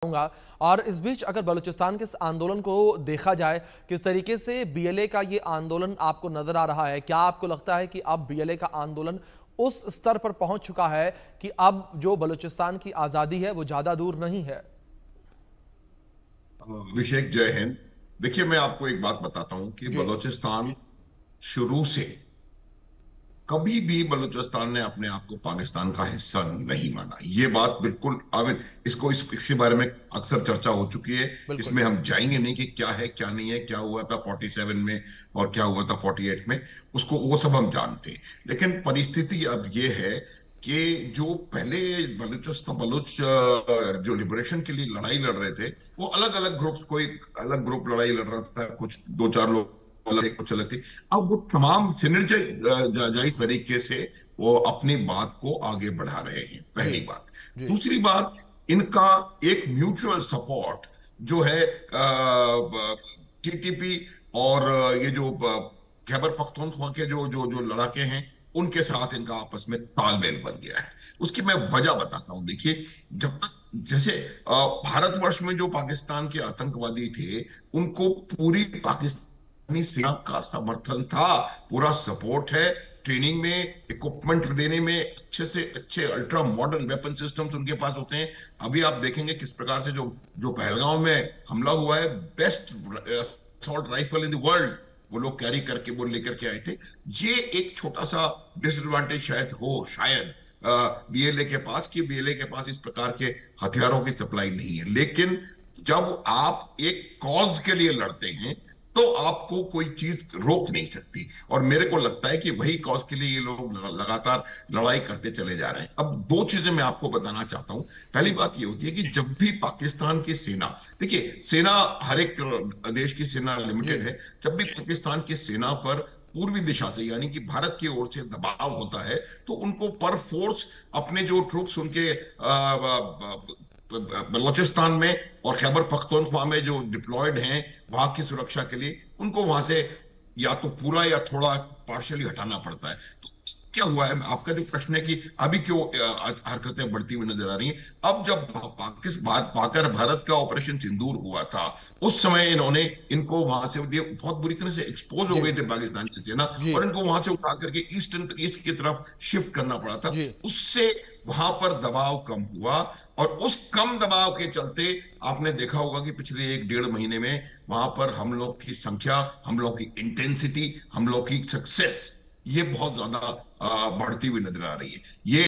और इस बीच अगर बलूचिस्तान के इस आंदोलन को देखा जाए, किस तरीके से बीएलए का ये आंदोलन आपको नजर आ रहा है? क्या आपको लगता है कि अब बीएलए का आंदोलन उस स्तर पर पहुंच चुका है कि अब जो बलूचिस्तान की आजादी है वो ज्यादा दूर नहीं है? अभिषेक, जय हिंद। देखिए, मैं आपको एक बात बताता हूं कि जी। बलूचिस्तान शुरू से कभी भी बलूचिस्तान ने अपने आप को पाकिस्तान का हिस्सा नहीं माना। ये बात बिल्कुल इसको इसके बारे में अक्सर चर्चा हो चुकी है। बिल्कुल। इसमें हम जाएंगे नहीं कि क्या है क्या नहीं है, क्या हुआ था 47 में और क्या हुआ था 48 में। उसको वो सब हम जानते हैं। लेकिन परिस्थिति अब ये है कि जो पहले जो लिबरेशन के लिए लड़ाई लड़ रहे थे, वो अलग अलग ग्रुप्स, कोई अलग ग्रुप लड़ाई लड़ रहा था, कुछ दो चार लोग अलग थे, कुछ अलग थे। अब वो तमाम सिनर्जाइज तरीके से वो अपनी बात को आगे बढ़ा रहे हैं, जी। पहली बात। जी। दूसरी बात, इनका एक म्यूचुअल सपोर्ट जो है टीटीपी और ये जो खैबर पख्तूनख्वा के जो जो जो लड़ाके हैं, उनके साथ इनका आपस में तालमेल बन गया है। उसकी मैं वजह बताता हूं। देखिए, जब तक जैसे भारतवर्ष में जो पाकिस्तान के आतंकवादी थे, उनको पूरी पाकिस्तानी सेना का समर्थन था, पूरा सपोर्ट है। ट्रेनिंग में, इक्विपमेंट देने में अच्छे से अच्छे अल्ट्रा मॉडर्न वेपन सिस्टम्स उनके पास होते हैं। अभी आप देखेंगे किस प्रकार से जो जो पहलगांव में हमला हुआ है, best assault rifle in the world वो लोग कैरी करके, वो लेकर के आए थे। ये एक छोटा सा डिसएडवांटेज शायद हो, शायद बीएलए के पास, कि बीएलए के पास इस प्रकार के हथियारों की सप्लाई नहीं है। लेकिन जब आप एक कॉज के लिए लड़ते हैं, तो आपको कोई चीज रोक नहीं सकती। और मेरे को लगता है कि वही कॉज के लिए ये लोग लगातार लड़ाई करते चले जा रहे हैं। अब दो चीजें मैं आपको बताना चाहता हूं। पहली जी। बात ये होती है कि जब भी पाकिस्तान की सेना, देखिए, सेना, हर एक देश की सेना लिमिटेड जी। है। जब भी पाकिस्तान की सेना पर पूर्वी दिशा से, यानी कि भारत की ओर से दबाव होता है, तो उनको पर फोर्स अपने जो ट्रूप्स उनके बलूचिस्तान में और खैबर पख्तूनख्वा में जो डिप्लॉयड हैं वहां की सुरक्षा के लिए, उनको वहां से या तो पूरा या थोड़ा पार्शियली हटाना पड़ता है। तो क्या हुआ है, आपका जो प्रश्न है कि अभी क्यों हरकतें बढ़ती हुई नजर आ रही हैं। अब जब पाकिस्तान पाकर भारत का ऑपरेशन सिंदूर हुआ था, उस समय इन्होंने इनको वहां से, ये बहुत बुरी तरह से एक्सपोज हो जी। गए थे पाकिस्तान की सेना, जी। और इनको वहां से उठा करके ईस्ट की तरफ शिफ्ट करना पड़ा था। जी। उससे वहां पर दबाव कम हुआ, और उस कम दबाव के चलते आपने देखा होगा कि पिछले एक डेढ़ महीने में वहां पर हमलों की संख्या, हमलों की इंटेंसिटी, हमलों की सक्सेस, ये बहुत ज्यादा बढ़ती हुई नजर आ रही है। ये